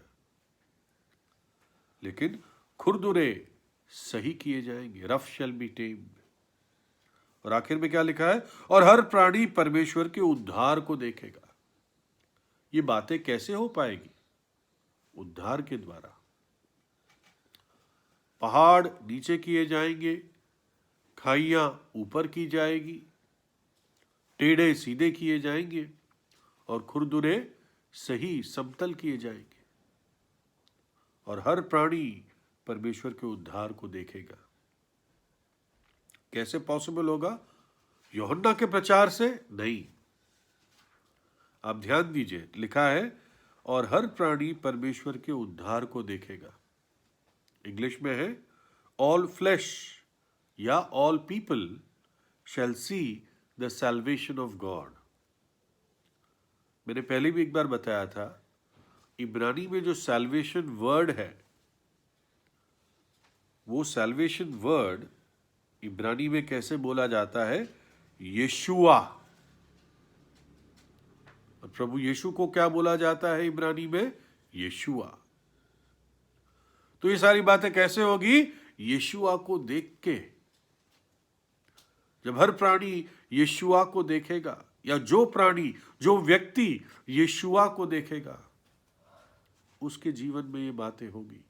लेकिन खुरदुरे सही किए जाएंगे, रफ शैल बी टेम्ड। और आखिर में क्या लिखा है? और हर प्राणी परमेश्वर के उद्धार को देखेगा। ये बातें कैसे हो पाएगी? उद्धार के द्वारा। पहाड़ नीचे किए जाएंगे, खाइयां ऊपर की जाएगी, टेढ़े सीधे किए जाएंगे और खुरदुरे सही समतल किए जाएंगे। और हर प्राणी परमेश्वर के उद्धार को देखेगा। कैसे पॉसिबल होगा? यूहन्ना के प्रचार से नहीं। आप ध्यान दीजिए, लिखा है और हर प्राणी परमेश्वर के उद्धार को देखेगा। इंग्लिश में है ऑल फ्लैश या all people shall see the salvation of God. मैंने पहले भी एक बार बताया था, इब्रानी में जो सैल्वेशन वर्ड है, वो सैल्वेशन वर्ड इब्रानी में कैसे बोला जाता है? यीशुआ। और प्रभु यीशु को क्या बोला जाता है इब्रानी में? यीशुआ। तो ये सारी बातें कैसे होगी? यीशुआ को देख के। जब हर प्राणी यीशुआ को देखेगा, या जो प्राणी, जो व्यक्ति यीशुआ को देखेगा, उसके जीवन में ये बातें होगी।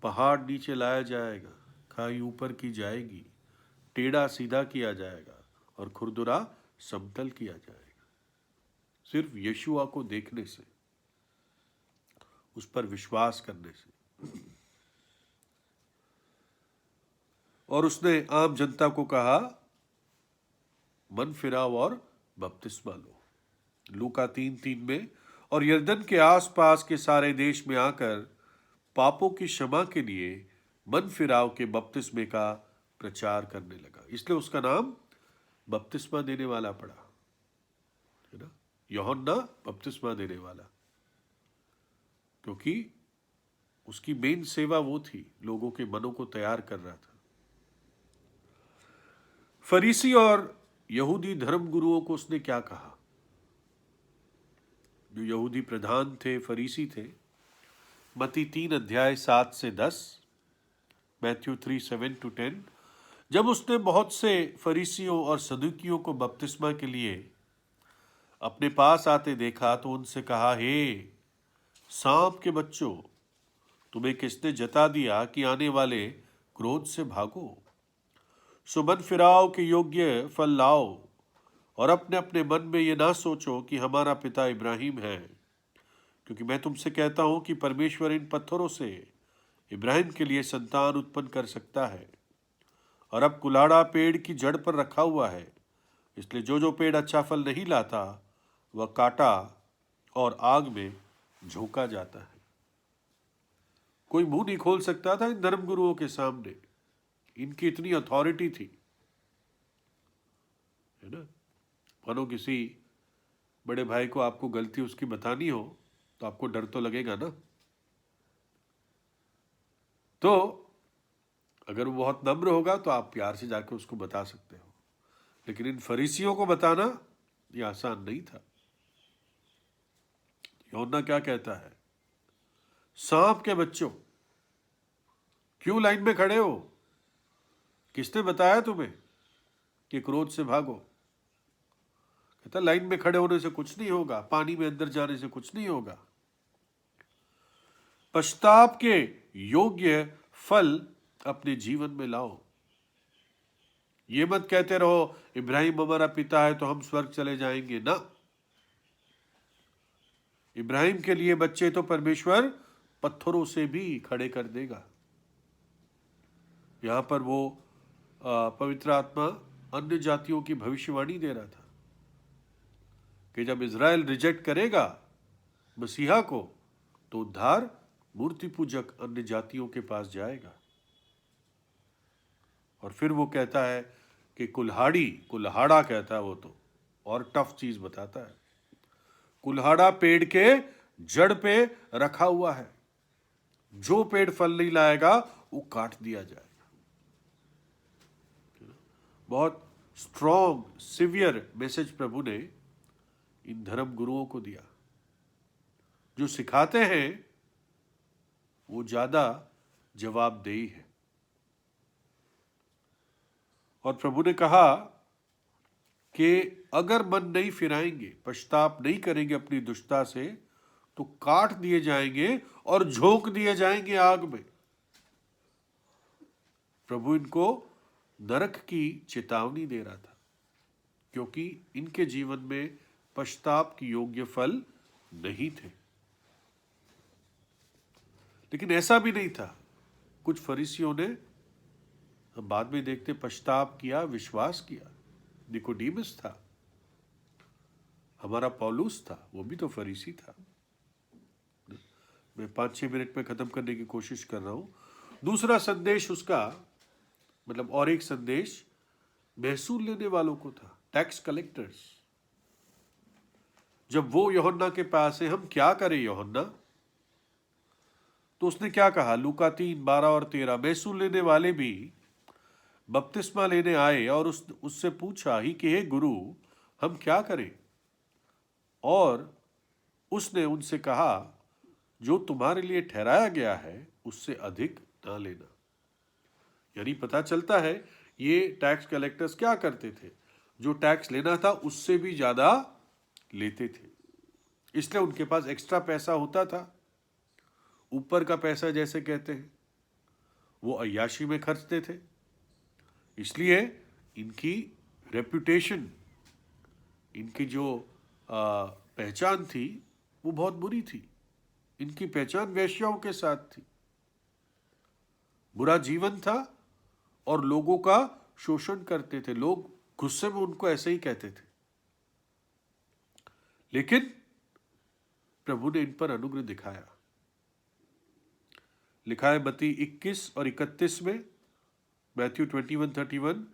पहाड़ नीचे लाया जाएगा, खाई ऊपर की जाएगी, टेढ़ा सीधा किया जाएगा और खुरदुरा समतल किया जाएगा। सिर्फ यीशुआ को देखने से, उस पर विश्वास करने से। और उसने आम जनता को कहा, मन फिराओ और बपतिस्मा लो। लूका 3:3 में, और यरदन के आसपास के सारे देश में आकर पापों की क्षमा के लिए मन फिराव के बपतिस्मे का प्रचार करने लगा। इसलिए उसका नाम बपतिस्मा देने वाला पड़ा, है ना, यूहन्ना बपतिस्मा देने वाला। क्योंकि उसकी मेन सेवा वो थी, लोगों के मनों को तैयार कर रहा था। फरीसी और यहूदी धर्म गुरुओं को उसने क्या कहा? जो यहूदी प्रधान थे, फरीसी थे, मत्ती 3 अध्याय 7 से 10, मैथ्यू 3:7-10। जब उसने बहुत से फरीसियों और सदुकियों को बपतिस्मा के लिए अपने पास आते देखा तो उनसे कहा, हे सांप के बच्चों, तुम्हें किसने जता दिया कि आने वाले क्रोध से भागो? सो मन फिराव के योग्य फल लाओ और अपने अपने मन में ये ना सोचो कि हमारा पिता इब्राहिम है, क्योंकि मैं तुमसे कहता हूं कि परमेश्वर इन पत्थरों से इब्राहिम के लिए संतान उत्पन्न कर सकता है। और अब कुल्हाड़ा पेड़ की जड़ पर रखा हुआ है, इसलिए जो जो पेड़ अच्छा फल नहीं लाता वह काटा और आग में झोंका जाता है। कोई मुंह नहीं खोल सकता था इन धर्मगुरुओं के सामने, इनकी इतनी अथॉरिटी थी, है ना। मानो किसी बड़े भाई को आपको गलती उसकी बतानी हो तो आपको डर तो लगेगा ना। तो अगर वो बहुत नम्र होगा तो आप प्यार से जाकर उसको बता सकते हो, लेकिन इन फरीसियों को बताना ये आसान नहीं था। यूहन्ना क्या कहता है? सांप के बच्चों, क्यों लाइन में खड़े हो? किसने बताया तुम्हें कि क्रोध से भागो? कहता लाइन में खड़े होने से कुछ नहीं होगा, पानी में अंदर जाने से कुछ नहीं होगा। पश्चाताप के योग्य फल अपने जीवन में लाओ। ये मत कहते रहो इब्राहिम हमारा पिता है तो हम स्वर्ग चले जाएंगे ना। इब्राहिम के लिए बच्चे तो परमेश्वर पत्थरों से भी खड़े कर देगा। यहां पर वो पवित्र आत्मा अन्य जातियों की भविष्यवाणी दे रहा था कि जब इज़राइल रिजेक्ट करेगा मसीहा को तो उद्धार मूर्ति पूजक अन्य जातियों के पास जाएगा। और फिर वो कहता है कि कुल्हाड़ा कहता है वो तो और टफ चीज बताता है। कुल्हाड़ा पेड़ के जड़ पे रखा हुआ है, जो पेड़ फल नहीं लाएगा वो काट दिया जाएगा। बहुत स्ट्रॉन्ग सिवियर मैसेज प्रभु ने इन धर्म गुरुओं को दिया। जो सिखाते हैं वो ज्यादा जवाबदेही है। और प्रभु ने कहा कि अगर मन नहीं फिराएंगे, पश्चाताप नहीं करेंगे अपनी दुष्टता से, तो काट दिए जाएंगे और झोंक दिए जाएंगे आग में। प्रभु इनको नरक की चेतावनी दे रहा था, क्योंकि इनके जीवन में पश्चाताप की योग्य फल नहीं थे। लेकिन ऐसा भी नहीं था। कुछ फरीसियों ने, हम बाद में देखते, पश्चाताप किया, विश्वास किया। निकोडीमस था, हमारा पौलुस था, वो भी तो फरीसी था। मैं 5-6 मिनट में खत्म करने की कोशिश कर रहा हूं। दूसरा संदेश उसका, मतलब और एक संदेश महसूल लेने वालों को था, टैक्स कलेक्टर्स। जब वो यूहन्ना के पास है, हम क्या करें यूहन्ना, तो उसने क्या कहा? लूका 3:12 और 13, महसूल लेने वाले भी बपतिस्मा लेने आए और उससे पूछा ही कि हे गुरु, हम क्या करें? और उसने उनसे कहा, जो तुम्हारे लिए ठहराया गया है उससे अधिक ना लेना। यानी पता चलता है ये टैक्स कलेक्टर्स क्या करते थे, जो टैक्स लेना था उससे भी ज्यादा लेते थे। इसलिए उनके पास एक्स्ट्रा पैसा होता था, ऊपर का पैसा जैसे कहते हैं, वो अय्याशी में खर्चते थे। इसलिए इनकी रेपुटेशन, इनकी जो पहचान थी वो बहुत बुरी थी। इनकी पहचान वेश्याओं के साथ थी। बुरा जीवन था और लोगों का शोषण करते थे। लोग गुस्से में उनको ऐसे ही कहते थे। लेकिन प्रभु ने इन पर अनुग्रह दिखाया। लिखा है मत्ती 21 और 31 में, मैथ्यू 21:31,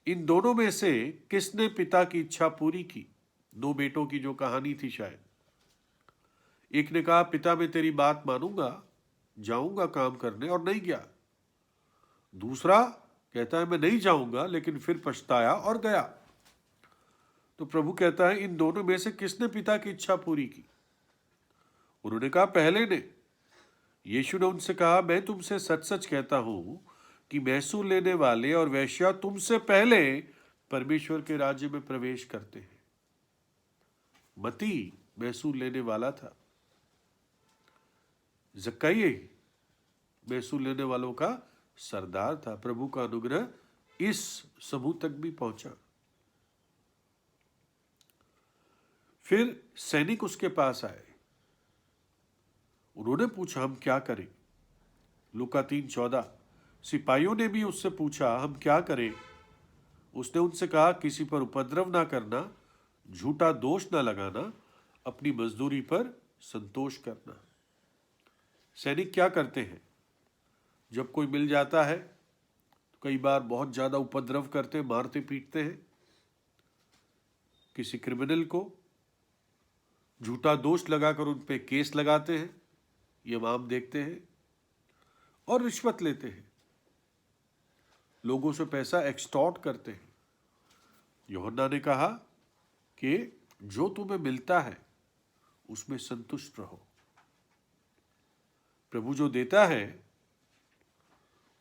इन दोनों में से किसने पिता की इच्छा पूरी की? 2 बेटों की जो कहानी थी शायद। एक ने कहा, पिता मैं तेरी बात मानूंगा, जाऊंगा काम करने, और नहीं गया। दूसरा कहता है मैं नहीं जाऊंगा, लेकिन फिर पछताया और गया। तो प्रभु कहता है इन दोनों में से किसने पिता की इच्छा पूरी की? उन्होंने कहा पहले ने। यीशु ने उनसे कहा, मैं तुमसे सच सच कहता हूं कि महसूल लेने वाले और वेश्या तुमसे पहले परमेश्वर के राज्य में प्रवेश करते हैं। मती महसूल लेने वाला था, जक्कई महसूल लेने वालों का सरदार था। प्रभु का अनुग्रह इस समूह तक भी पहुंचा। फिर सैनिक उसके पास आए, उन्होंने पूछा हम क्या करें? लूका 3:14, सिपाहियों ने भी उससे पूछा हम क्या करें? उसने उनसे कहा, किसी पर उपद्रव ना करना, झूठा दोष ना लगाना, अपनी मजदूरी पर संतोष करना। सैनिक क्या करते हैं? जब कोई मिल जाता है तो कई बार बहुत ज्यादा उपद्रव करते हैं, मारते पीटते हैं। किसी क्रिमिनल को झूठा दोष लगाकर उन पे केस लगाते हैं, ये हम आम देखते हैं, और रिश्वत लेते हैं, लोगों से पैसा एक्सटॉर्ट करते हैं। यूहन्ना ने कहा कि जो तुम्हें मिलता है उसमें संतुष्ट रहो। प्रभु जो देता है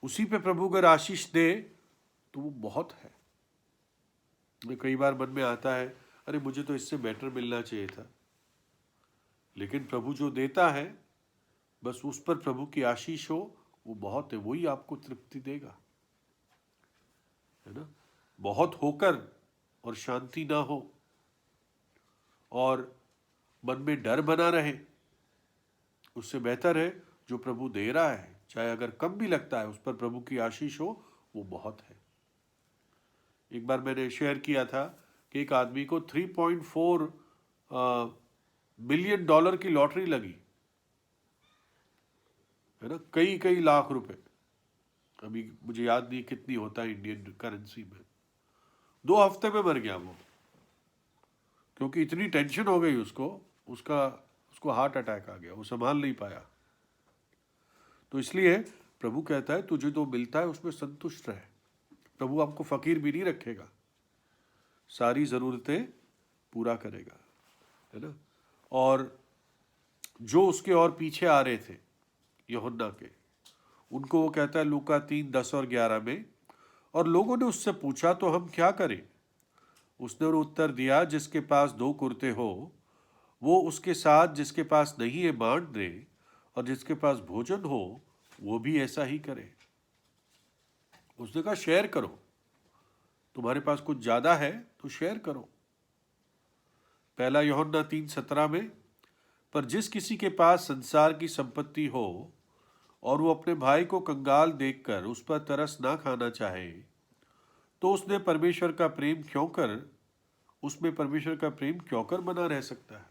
उसी पे प्रभु अगर आशीष दे तो वो बहुत है। मैं कई बार मन में आता है, अरे मुझे तो इससे बेटर मिलना चाहिए था, लेकिन प्रभु जो देता है बस उस पर प्रभु की आशीष हो, वो बहुत है, वही आपको तृप्ति देगा, है ना। बहुत होकर और शांति ना हो और मन में डर बना रहे, उससे बेहतर है जो प्रभु दे रहा है, चाहे अगर कम भी लगता है, उस पर प्रभु की आशीष हो, वो बहुत है। एक बार मैंने शेयर किया था कि एक आदमी को 3.4 बिलियन डॉलर की लॉटरी लगी, है ना, कई कई लाख रुपए। अभी मुझे याद नहीं कितनी होता है इंडियन करेंसी में। 2 हफ्ते में मर गया वो, क्योंकि इतनी टेंशन हो गई उसको हार्ट अटैक आ गया, वो संभाल नहीं पाया। तो इसलिए प्रभु कहता है तुझे जो मिलता है उसमें संतुष्ट रहे। प्रभु आपको फकीर भी नहीं रखेगा, सारी जरूरतें पूरा करेगा, है ना। और जो उसके और पीछे आ रहे थे यूहन्ना के, उनको वो कहता है लूका 3:10 और 11 में, और लोगों ने उससे पूछा तो हम क्या करें? उसने उत्तर दिया, जिसके पास 2 कुर्ते हो वो उसके साथ जिसके पास नहीं है बांट दे, और जिसके पास भोजन हो वो भी ऐसा ही करे। उसने कहा शेयर करो, तुम्हारे पास कुछ ज्यादा है तो शेयर करो। पहला यूहन्ना 3:17 में, पर जिस किसी के पास संसार की संपत्ति हो और वो अपने भाई को कंगाल देखकर उस पर तरस ना खाना चाहे, तो उसमें परमेश्वर का प्रेम क्यों कर बना रह सकता है?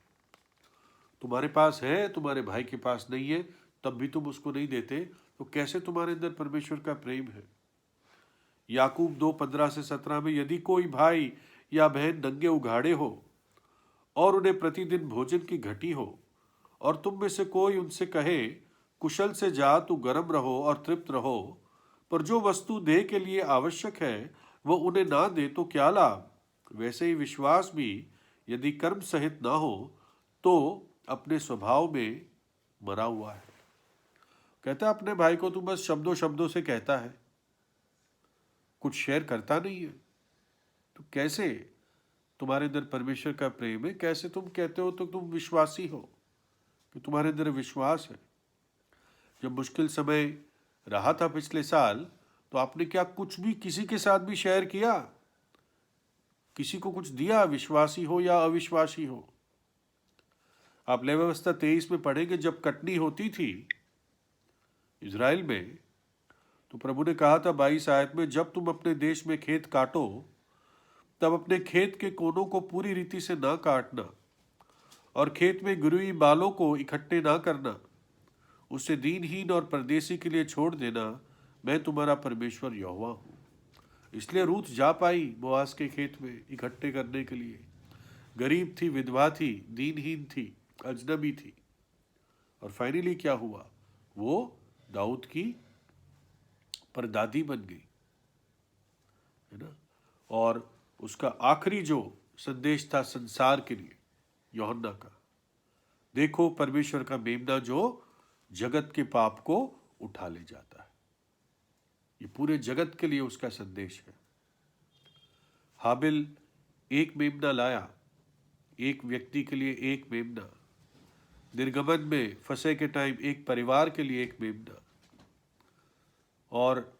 तुम्हारे पास है, तुम्हारे भाई के पास नहीं है, तब भी तुम उसको नहीं देते, तो कैसे तुम्हारे अंदर परमेश्वर का प्रेम है? याकूब 2:15-17 में, यदि कोई भाई या बहन नंगे उघाड़े हो और उन्हें प्रतिदिन भोजन की घटी हो, और तुम में से कोई उनसे कहे कुशल से जा, तू गर्म रहो और तृप्त रहो, पर जो वस्तु देह के लिए आवश्यक है वो उन्हें ना दे, तो क्या लाभ? वैसे ही विश्वास भी यदि कर्म सहित ना हो तो अपने स्वभाव में मरा हुआ है। कहता है अपने भाई को तू बस शब्दों शब्दों से कहता है, कुछ शेयर करता नहीं है, तो कैसे तुम्हारे अंदर परमेश्वर का प्रेम है? कैसे तुम कहते हो तो तुम विश्वासी हो, कि तुम्हारे अंदर विश्वास है? जब मुश्किल समय रहा था पिछले साल, तो आपने क्या कुछ भी किसी के साथ भी शेयर किया? किसी को कुछ दिया, विश्वासी हो या अविश्वासी हो? आप लेवी व्यवस्था 23 में पढ़ेंगे, जब कटनी होती थी इज़राइल में, तो प्रभु ने कहा था 22 आयत में, जब तुम अपने देश में खेत काटो तब अपने खेत के कोनों को पूरी रीति से ना काटना, और खेत में गिरी हुई बालों को इकट्ठे ना करना, उसे दीनहीन और परदेसी के लिए छोड़ देना, मैं तुम्हारा परमेश्वर यहोवा हूँ। इसलिए रूत जा पाई बोआज के खेत में इकट्ठे करने के लिए। गरीब थी, विधवा थी, दीनहीन थी, अजनबी थी, और फाइनली क्या हुआ? वो दाऊद की परदादी बन गई, है ना। और उसका आखिरी जो संदेश था संसार के लिए यूहन्ना का, देखो परमेश्वर का मेमना जो जगत के पाप को उठा ले जाता है। ये पूरे जगत के लिए उसका संदेश है। हाबिल एक मेमना लाया, एक व्यक्ति के लिए एक मेमना। निर्गमन में फंसे के टाइम एक परिवार के लिए एक मेमना। और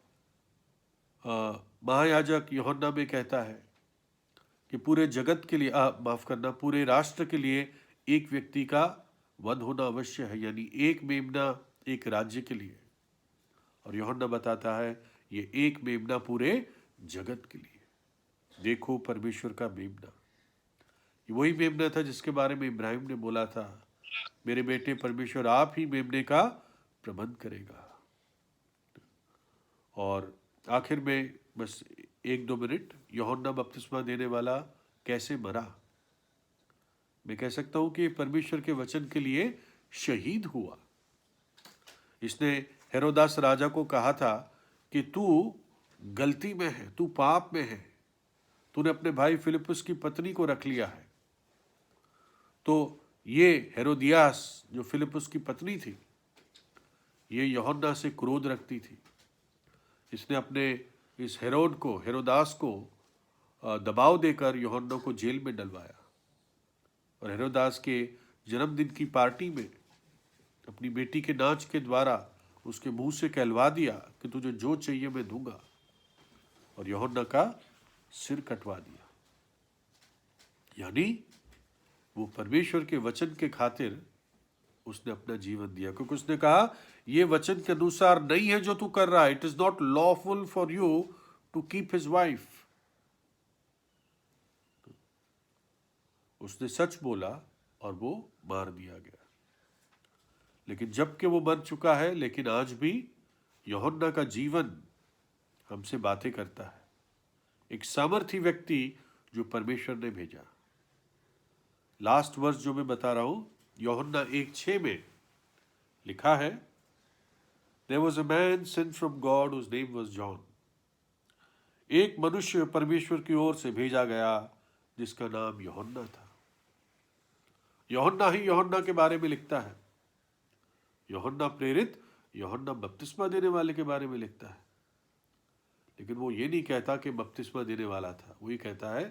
महायाजक यूहन्ना में कहता है कि पूरे जगत के लिए माफ करना, पूरे राष्ट्र के लिए एक व्यक्ति का वध होना अवश्य है, यानी एक मेमना एक राज्य के लिए। और यूहन्ना बताता है ये एक मेमना पूरे जगत के लिए। देखो परमेश्वर का मेमना, ये वही मेमना था जिसके बारे में इब्राहिम ने बोला था, मेरे बेटे परमेश्वर आप ही मेमने का प्रबंध करेगा। और आखिर में बस 1-2 मिनट, यूहन्ना बपतिस्मा देने वाला कैसे मरा? मैं कह सकता हूं कि परमेश्वर के वचन के लिए शहीद हुआ। इसने हेरोदास राजा को कहा था कि तू गलती में है, तू पाप में है, तूने अपने भाई फिलिपुस की पत्नी को रख लिया है। तो ये हेरोदियास जो फिलिपुस की पत्नी थी, ये यूहन्ना से क्रोध रखती थी। इसने अपने इस हेरोदास को दबाव देकर यूहन्ना को जेल में डलवाया, और हेरोदास के जन्मदिन की पार्टी में अपनी बेटी के नाच के द्वारा उसके मुंह से कहलवा दिया कि तुझे जो चाहिए मैं दूंगा, और यूहन्ना का सिर कटवा दिया। यानी वो परमेश्वर के वचन के खातिर उसने अपना जीवन दिया, क्योंकि उसने कहा ये वचन के अनुसार नहीं है जो तू कर रहा है। It is not lawful for you to keep his wife. उसने सच बोला और वो मार दिया गया। लेकिन जबकि वो मर चुका है, लेकिन आज भी यूहन्ना का जीवन हमसे बातें करता है। एक सामर्थी व्यक्ति जो परमेश्वर ने भेजा। लास्ट वर्स जो मैं बता रहा हूं, यूहन्ना 1:6 में लिखा है, There was a man sent from God whose name was John. एक मनुष्य परमेश्वर की ओर से भेजा गया जिसका नाम यूहन्ना था। यूहन्ना ही यूहन्ना के बारे में लिखता है। यूहन्ना प्रेरित यूहन्ना बपतिस्मा देने वाले के बारे में लिखता है। लेकिन वो ये नहीं कहता कि बपतिस्मा देने वाला था, वो ये कहता है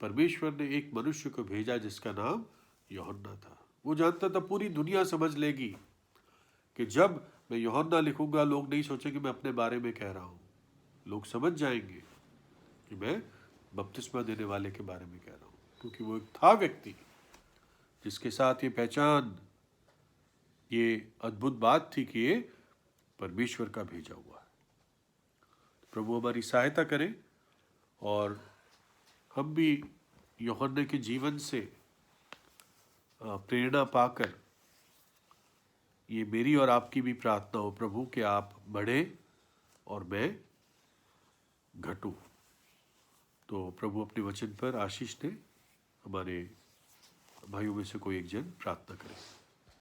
परमेश्वर ने एक मनुष्य को भेजा जिसका नाम यूहन्ना था। वो जानता था पूरी दुनिया समझ लेगी कि जब मैं यूहन्ना लिखूंगा, लोग नहीं सोचेंगे मैं अपने बारे में कह रहा हूं, लोग समझ जाएंगे कि मैं बपतिस्मा देने वाले के बारे में कह रहा हूं, क्योंकि वो एक था व्यक्ति जिसके साथ ये पहचान, ये अद्भुत बात थी कि ये परमेश्वर का भेजा हुआ है। प्रभु हमारी सहायता करे और हम भी यूहन्ना के जीवन से प्रेरणा पाकर, ये मेरी और आपकी भी प्रार्थना हो प्रभु कि आप बढ़े और मैं घटूं। तो प्रभु अपने वचन पर आशीष दे। हमारे भाइयों में से कोई एक जन प्रार्थना करें।